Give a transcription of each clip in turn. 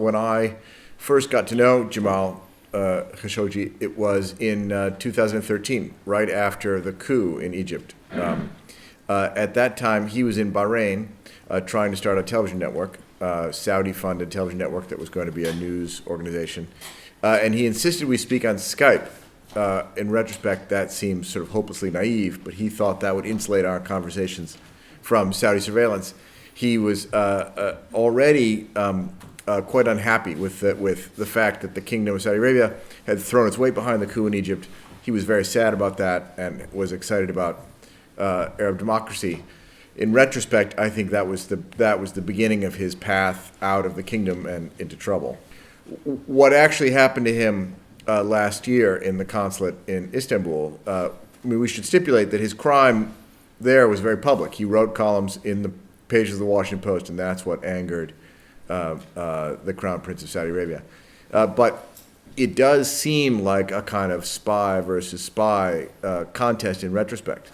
when I first got to know Jamal Khashoggi, it was in 2013, right after the coup in Egypt. At that time, he was in Bahrain trying to start a television network, Saudi-funded television network that was going to be a news organization. And he insisted we speak on Skype. In retrospect, that seems sort of hopelessly naive, but he thought that would insulate our conversations from Saudi surveillance. He was already quite unhappy with the fact that the Kingdom of Saudi Arabia had thrown its weight behind the coup in Egypt. He was very sad about that and was excited about Arab democracy. In retrospect, I think that was the beginning of his path out of the kingdom and into trouble. What actually happened to him last year in the consulate in Istanbul, we should stipulate that his crime there was very public. He wrote columns in the pages of the Washington Post, and that's what angered the Crown Prince of Saudi Arabia. But it does seem like a kind of spy versus spy contest in retrospect.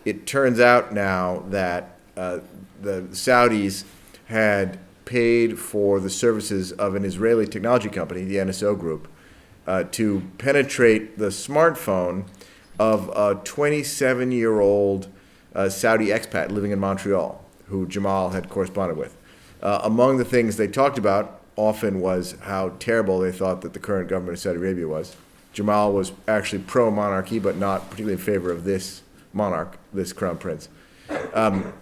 It turns out now that the Saudis had paid for the services of an Israeli technology company, the NSO Group, to penetrate the smartphone of a 27-year-old Saudi expat living in Montreal, who Jamal had corresponded with. Among the things they talked about often was how terrible they thought that the current government of Saudi Arabia was. Jamal was actually pro-monarchy, but not particularly in favor of this monarch, this crown prince. And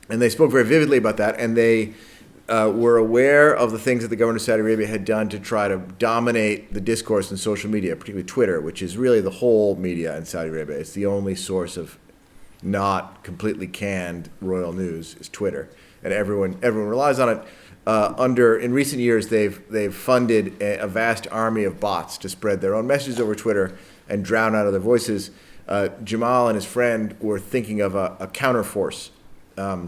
they spoke very vividly about that, and they were aware of the things that the government of Saudi Arabia had done to try to dominate the discourse in social media, particularly Twitter, which is really the whole media in Saudi Arabia. It's the only source of not completely canned royal news is Twitter, and everyone relies on it. In recent years, they've funded a vast army of bots to spread their own messages over Twitter and drown out other voices. Jamal and his friend were thinking of a counterforce. They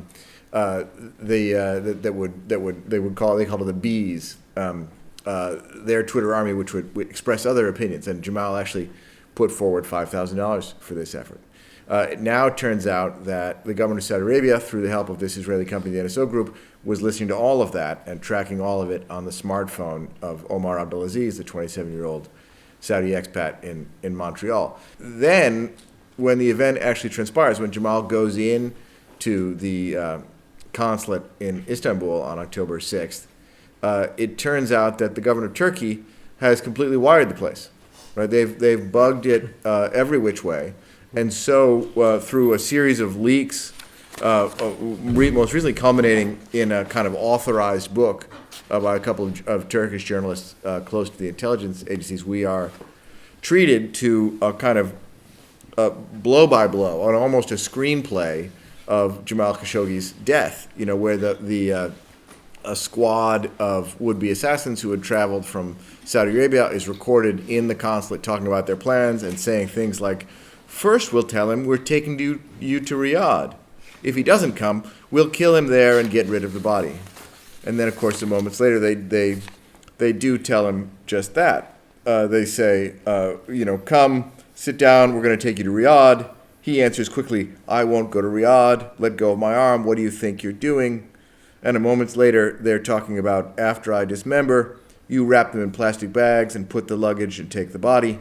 called it the bees. Their Twitter army, which would express other opinions, and Jamal actually put forward $5,000 for this effort. It now turns out that the government of Saudi Arabia, through the help of this Israeli company, the NSO Group, was listening to all of that and tracking all of it on the smartphone of Omar Abdulaziz, the 27-year-old Saudi expat in Montreal. Then, when the event actually transpires, when Jamal goes in to the consulate in Istanbul on October 6th, it turns out that the government of Turkey has completely wired the place. Right? They've bugged it every which way. And so through a series of leaks, most recently culminating in a kind of authorized book by a couple of Turkish journalists close to the intelligence agencies, we are treated to a kind of blow by blow, on almost a screenplay of Jamal Khashoggi's death, where a squad of would-be assassins who had traveled from Saudi Arabia is recorded in the consulate talking about their plans and saying things like, "First, we'll tell him we're taking you to Riyadh. If he doesn't come, we'll kill him there and get rid of the body." And then, of course, some moments later, they do tell him just that. They say, "Come, sit down. We're going to take you to Riyadh." He answers quickly, "I won't go to Riyadh. Let go of my arm. What do you think you're doing?" And a moment later, they're talking about, "After I dismember, you wrap them in plastic bags and put the luggage and take the body."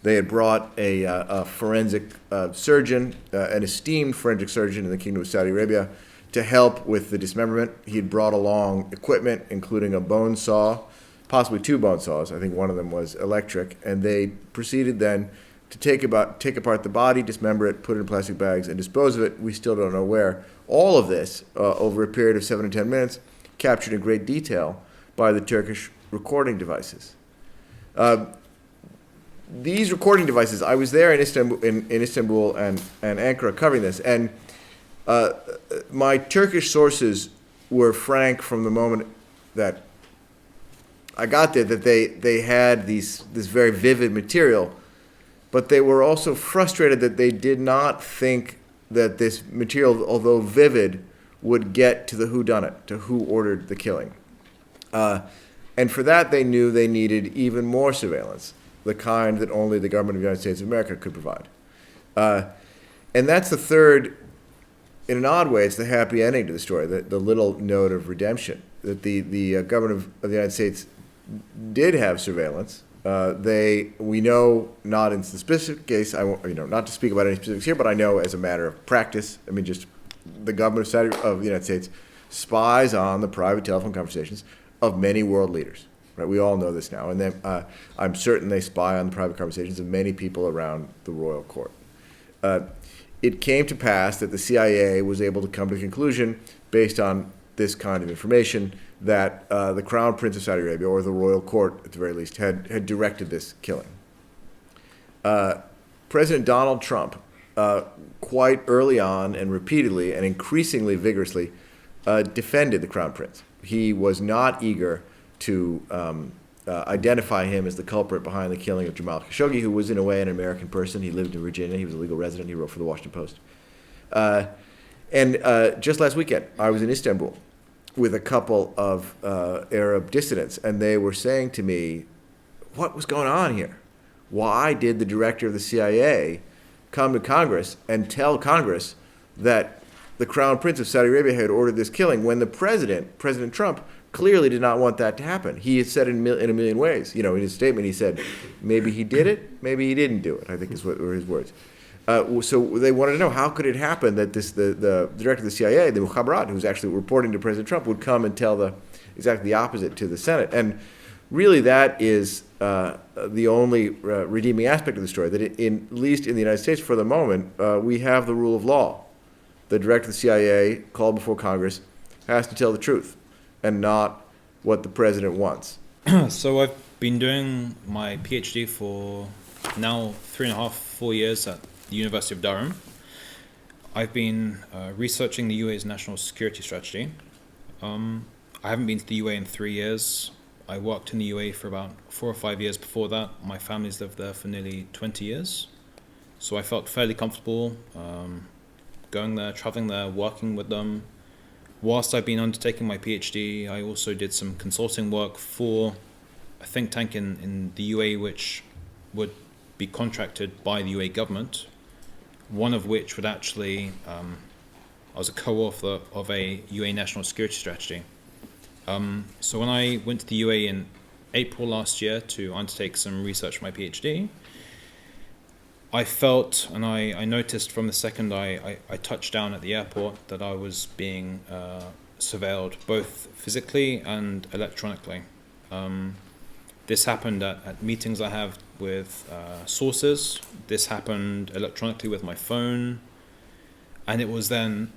They had brought a forensic surgeon, an esteemed forensic surgeon in the Kingdom of Saudi Arabia, to help with the dismemberment. He had brought along equipment, including a bone saw, possibly two bone saws. I think one of them was electric. And they proceeded then to take apart the body, dismember it, put it in plastic bags, and dispose of it. We still don't know where. All of this, over a period of 7 to 10 minutes, captured in great detail by the Turkish recording devices. These recording devices, I was there in Istanbul and Ankara covering this, and my Turkish sources were frank from the moment that I got there that they had this very vivid material, but they were also frustrated that they did not think that this material, although vivid, would get to the whodunit, to who ordered the killing. And for that, they knew they needed even more surveillance, the kind that only the government of the United States of America could provide. And that's the third in an odd way, it's the happy ending to the story, the little note of redemption, that the government of the United States did have surveillance. We know, not in the specific case, I won't, not to speak about any specifics here, but I know as a matter of practice, I mean, just the government of the United States spies on the private telephone conversations of many world leaders. Right? We all know this now. And then I'm certain they spy on the private conversations of many people around the royal court. It came to pass that the CIA was able to come to a conclusion based on this kind of information that the Crown Prince of Saudi Arabia, or the royal court at the very least, had directed this killing. President Donald Trump, quite early on and repeatedly and increasingly vigorously, defended the Crown Prince. He was not eager to identify him as the culprit behind the killing of Jamal Khashoggi, who was in a way an American person. He lived in Virginia. He was a legal resident. He wrote for the Washington Post. And just last weekend, I was in Istanbul with a couple of Arab dissidents, and they were saying to me, what was going on here? Why did the director of the CIA come to Congress and tell Congress that the Crown Prince of Saudi Arabia had ordered this killing when the President Trump, clearly did not want that to happen? He had said in a million ways. In his statement, he said, maybe he did it, maybe he didn't do it, I think is what were his words. So they wanted to know, how could it happen that the director of the CIA, the Mukhabarat, who's actually reporting to President Trump, would come and tell exactly the opposite to the Senate? And really, that is the only redeeming aspect of the story, that at least in the United States, for the moment, we have the rule of law. The director of the CIA, called before Congress, has to tell the truth and not what the president wants. So I've been doing my PhD for now 3.5, 4 years at the University of Durham. I've been researching the UAE's national security strategy. I haven't been to the UAE in 3 years. I worked in the UAE for about 4 or 5 years before that. My family's lived there for nearly 20 years. So I felt fairly comfortable going there, traveling there, working with them. Whilst I've been undertaking my PhD, I also did some consulting work for a think tank in the UAE, which would be contracted by the UAE government, one of which would actually, I was a co-author of a UAE national security strategy. So when I went to the UAE in April last year to undertake some research for my PhD, I felt, and I noticed from the second I touched down at the airport, that I was being surveilled, both physically and electronically. This happened at meetings I have with sources. This happened electronically with my phone. And it was then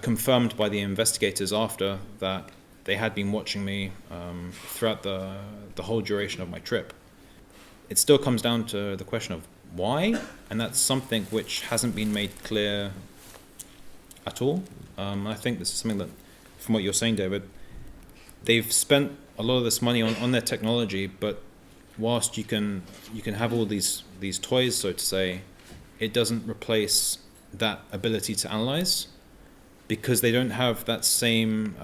confirmed by the investigators after that they had been watching me throughout the whole duration of my trip. It still comes down to the question of why, and that's something which hasn't been made clear at all. I think this is something that, from what you're saying, David, they've spent a lot of this money on their technology, but whilst you can have all these toys, so to say, it doesn't replace that ability to analyze, because they don't have that same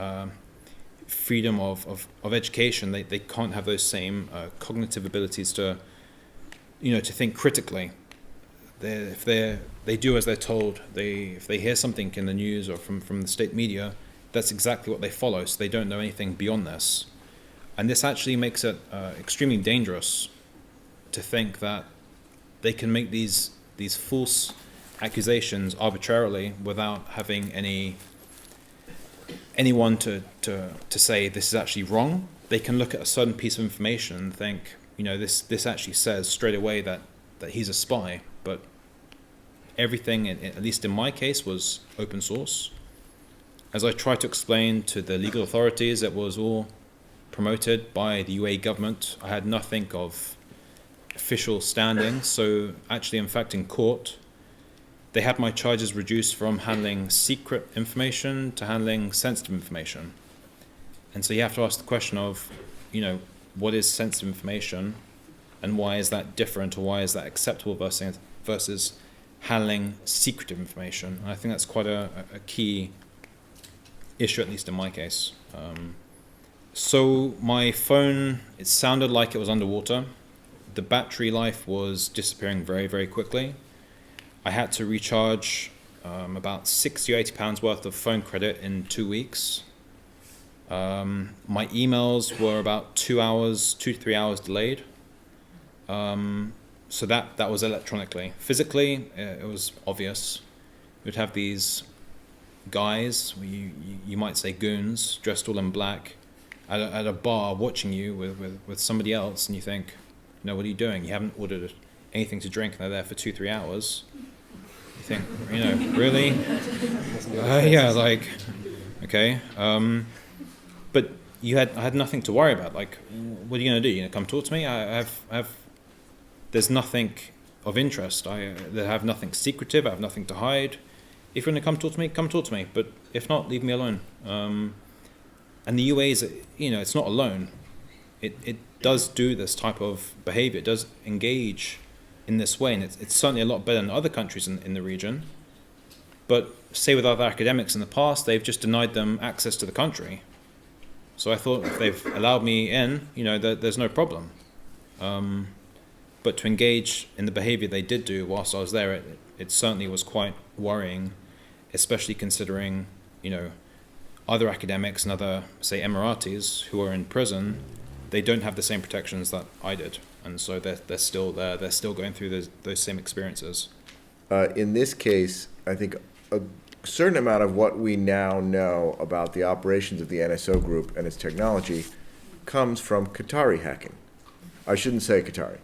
freedom of education. They can't have those same cognitive abilities to think critically. If they do as they're told, if they hear something in the news or from the state media, that's exactly what they follow, so they don't know anything beyond this. And this actually makes it extremely dangerous to think that they can make these false accusations arbitrarily without having anyone to say this is actually wrong. They can look at a certain piece of information and think, this actually says straight away that he's a spy, but everything, at least in my case, was open source. As I tried to explain to the legal authorities, it was all promoted by the UAE government. I had nothing of official standing, so actually, in fact, in court, they had my charges reduced from handling secret information to handling sensitive information. And so you have to ask the question of, what is sensitive information, and why is that different, or why is that acceptable versus handling secretive information? And I think that's quite a key issue, at least in my case. So my phone, it sounded like it was underwater. The battery life was disappearing very, very quickly. I had to recharge about £60 or £80 worth of phone credit in 2 weeks. My emails were about 2 to 3 hours delayed. So that was electronically. Physically, it was obvious. We'd have these guys, you might say goons, dressed all in black, at a bar watching you with somebody else, and you think, what are you doing? You haven't ordered anything to drink, and they're there for 2-3 hours. You think, really? Yeah, like, okay. But I had nothing to worry about. Like, what are you going to do? Come talk to me? There's nothing of interest. I have nothing secretive. I have nothing to hide. If you're going to come talk to me. But if not, leave me alone. And the UAE is, it's not alone. It does do this type of behavior. It does engage in this way, and it's certainly a lot better than other countries in the region. But say with other academics in the past, they've just denied them access to the country. So I thought if they've allowed me in, there's no problem. But to engage in the behavior they did do whilst I was there, it certainly was quite worrying, especially considering, other academics and other, say, Emiratis who are in prison, they don't have the same protections that I did. And so they're still there. They're still going through those same experiences. In this case, I think a certain amount of what we now know about the operations of the NSO group and its technology comes from Qatari hacking. I shouldn't say Qatari.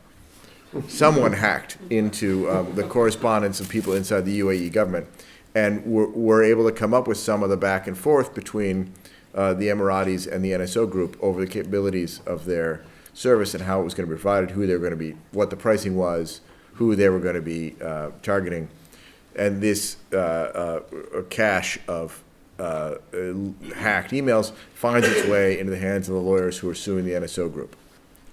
Someone hacked into the correspondence of people inside the UAE government, and were able to come up with some of the back and forth between the Emiratis and the NSO group over the capabilities of their service and how it was going to be provided, who they were going to be, what the pricing was, who they were going to be targeting. And this cache of hacked emails finds its way into the hands of the lawyers who are suing the NSO group.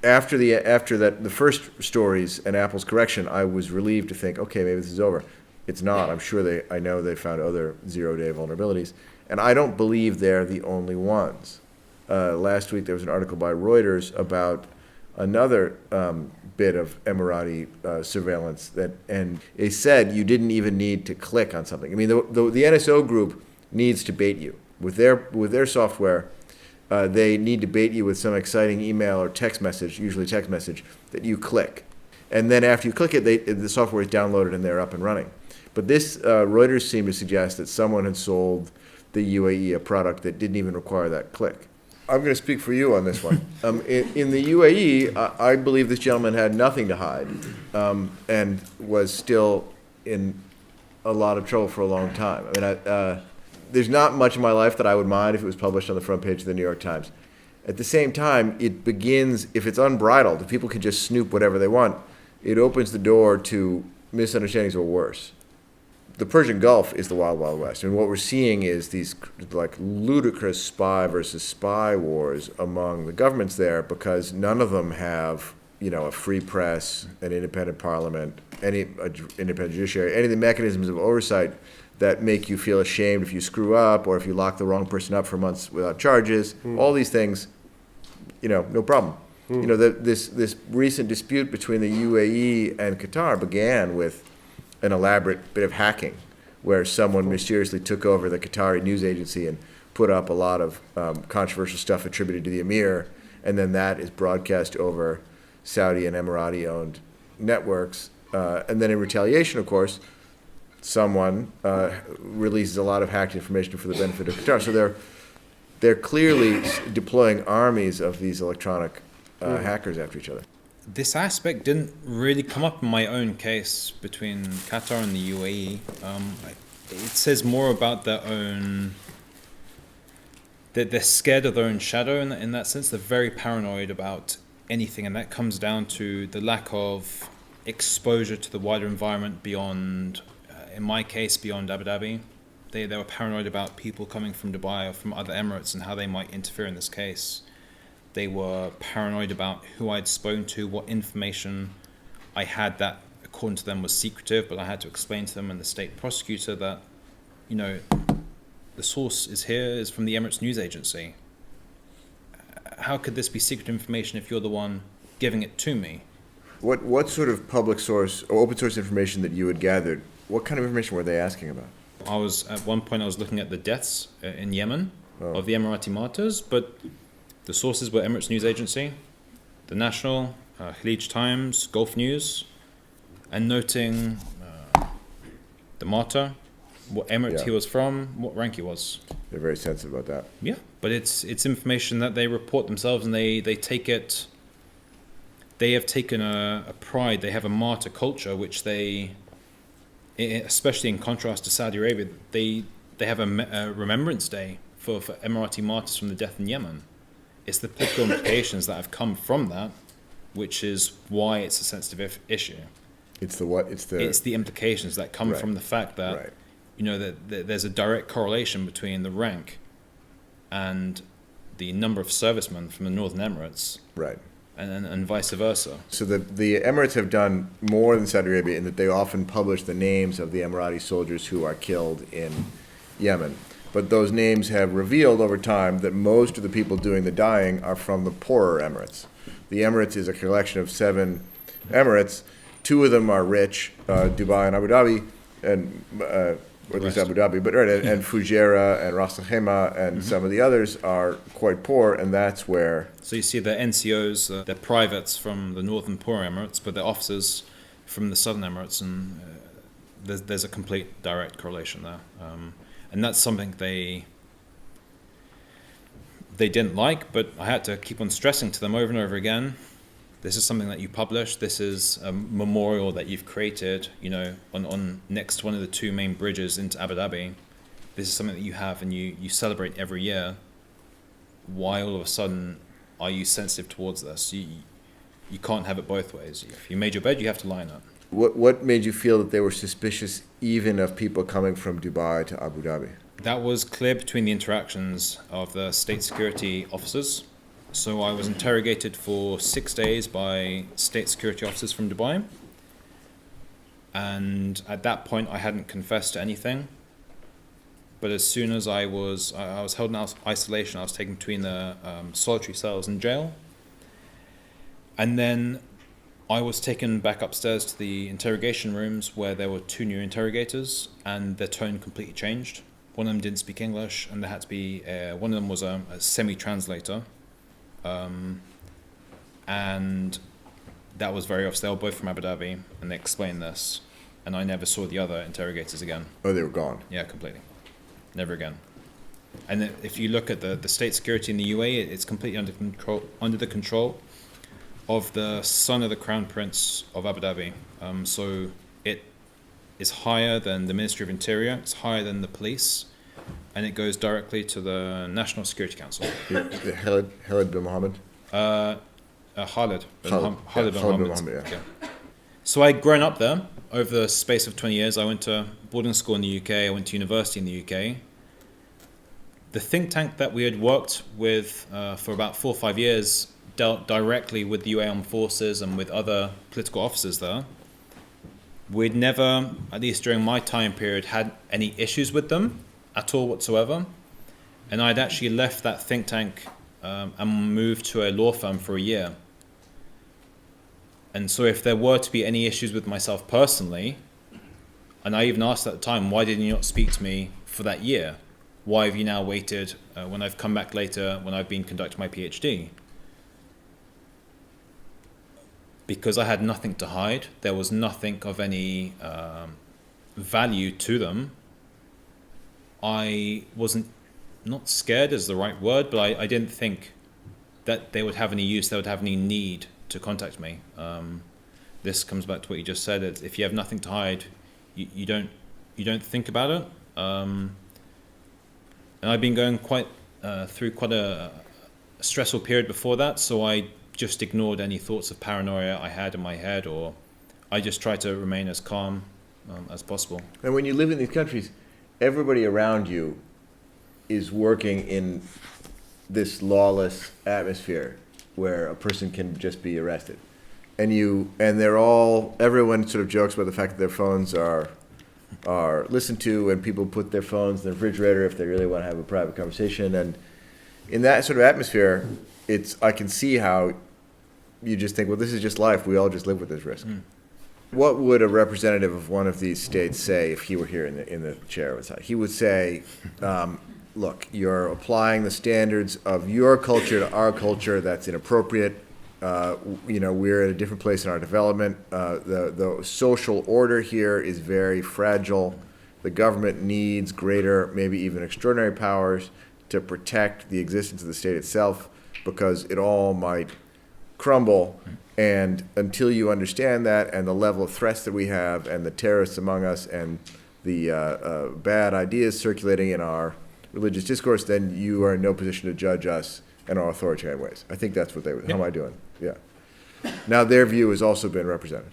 After the first stories and Apple's correction, I was relieved to think, okay, maybe this is over. It's not. I'm sure I know they found other zero-day vulnerabilities, and I don't believe they're the only ones. Last week there was an article by Reuters about another bit of Emirati surveillance and they said you didn't even need to click on something. I mean, the NSO group needs to bait you with their software. They need to bait you with some exciting email or text message, usually text message, that you click. And then after you click it, the software is downloaded and they're up and running. But this, Reuters seemed to suggest that someone had sold the UAE a product that didn't even require that click. I'm going to speak for you on this one. In the UAE, I believe this gentleman had nothing to hide and was still in a lot of trouble for a long time. I mean, there's not much in my life that I would mind if it was published on the front page of the New York Times. At the same time, it begins, if it's unbridled, if people can just snoop whatever they want, it opens the door to misunderstandings or worse. The Persian Gulf is the Wild Wild West, and what we're seeing is these like ludicrous spy versus spy wars among the governments there because none of them have, a free press, an independent parliament, independent judiciary, any of the mechanisms of oversight that make you feel ashamed if you screw up or if you lock the wrong person up for months without charges. All these things, no problem. This recent dispute between the UAE and Qatar began with an elaborate bit of hacking where someone mysteriously took over the Qatari news agency and put up a lot of controversial stuff attributed to the emir, and then that is broadcast over Saudi and Emirati-owned networks. And then in retaliation, of course, someone releases a lot of hacked information for the benefit of Qatar. So they're clearly deploying armies of these electronic hackers after each other. This aspect didn't really come up in my own case between Qatar and the UAE. It says more about their own... They're scared of their own shadow in that sense. They're very paranoid about anything, and that comes down to the lack of exposure to the wider environment beyond, in my case, beyond Abu Dhabi. They were paranoid about people coming from Dubai or from other Emirates and how they might interfere in this case. They were paranoid about who I'd spoken to, what information I had that, according to them, was secretive, but I had to explain to them and the state prosecutor that, the source is from the Emirates news agency. How could this be secret information if you're the one giving it to me? What sort of public source or open source information that you had gathered, what kind of information were they asking about? At one point I was looking at the deaths in Yemen of the Emirati martyrs, but the sources were Emirates News Agency, the National, Khalij Times, Gulf News, and noting the martyr, what emirate he was from, what rank he was. They're very sensitive about that. Yeah, but it's information that they report themselves, and they take it. They have taken a pride. They have a martyr culture, which they, especially in contrast to Saudi Arabia, they have a remembrance day for Emirati martyrs from the death in Yemen. It's the political implications that have come from that, which is why it's a sensitive issue. It's the what? It's the implications that come from the fact that that there's a direct correlation between the rank and the number of servicemen from the Northern Emirates, right, and vice versa. So the Emirates have done more than Saudi Arabia in that they often publish the names of the Emirati soldiers who are killed in Yemen. But those names have revealed over time that most of the people doing the dying are from the poorer Emirates. The Emirates is a collection of 7 Emirates. 2 of them are rich, Dubai and Abu Dhabi, and or at least Abu Dhabi, but and Fujairah and Ras Al Khaimah and some of the others are quite poor, and that's where. So you see the NCOs, they're privates from the northern poor Emirates, but they're officers from the southern Emirates, and there's a complete direct correlation there, and that's something they didn't like, but I had to keep on stressing to them over and over again. This is something that you publish. This is a memorial that you've created, on next to one of the 2 main bridges into Abu Dhabi. This is something that you have and you celebrate every year. Why all of a sudden are you sensitive towards this? You can't have it both ways. If you made your bed, you have to lie in it. What made you feel that they were suspicious even of people coming from Dubai to Abu Dhabi? That was clear between the interactions of the state security officers. So I was interrogated for 6 days by state security officers from Dubai. And at that point, I hadn't confessed to anything. But as soon as I was held in isolation, I was taken between the solitary cells in jail. And then I was taken back upstairs to the interrogation rooms where there were 2 new interrogators, and their tone completely changed. One of them didn't speak English, and there had to be one of them was a semi-translator. And that was very obvious. They were both from Abu Dhabi, and they explained this. And I never saw the other interrogators again. Oh, they were gone? Yeah, completely. Never again. And if you look at the state security in the UAE, it's completely under the control of the son of the Crown Prince of Abu Dhabi. So it is higher than the Ministry of Interior. It's higher than the police. And it goes directly to the National Security Council. Khalid bin Mohammed? Khalid bin Mohammed, Mohammed. Yeah. So I'd grown up there over the space of 20 years. I went to boarding school in the UK. I went to university in the UK. The think tank that we had worked with for about 4 or 5 years dealt directly with the UAE Armed Forces and with other political officers there. We'd never, at least during my time period, had any issues with them at all whatsoever. And I'd actually left that think tank and moved to a law firm for a year. And so if there were to be any issues with myself personally, and I even asked at the time, why didn't you not speak to me for that year? Why have you now waited when I've come back later, when I've been conducting my PhD? Because I had nothing to hide. There was nothing of any value to them. I wasn't, not scared is the right word, but I didn't think that they would have any use, they would have any need to contact me. This comes back to what you just said. If you have nothing to hide, you don't think about it. And I've been going through quite a stressful period before that, so I just ignored any thoughts of paranoia I had in my head, or I just tried to remain as calm as possible. And when you live in these countries, everybody around you is working in this lawless atmosphere where a person can just be arrested. And everyone sort of jokes about the fact that their phones are listened to, and people put their phones in the refrigerator if they really want to have a private conversation. And in that sort of atmosphere, I can see how you just think, well, this is just life. We all just live with this risk. What would a representative of one of these states say if he were here in the chair? He would say, look, you're applying the standards of your culture to our culture. That's inappropriate. We're at a different place in our development. The social order here is very fragile. The government needs greater, maybe even extraordinary powers to protect the existence of the state itself, because it all might crumble. And until you understand that, and the level of threats that we have, and the terrorists among us, and the bad ideas circulating in our religious discourse, then you are in no position to judge us in our authoritarian ways. I think that's what they would. Yeah. How am I doing? Yeah. Now their view has also been represented.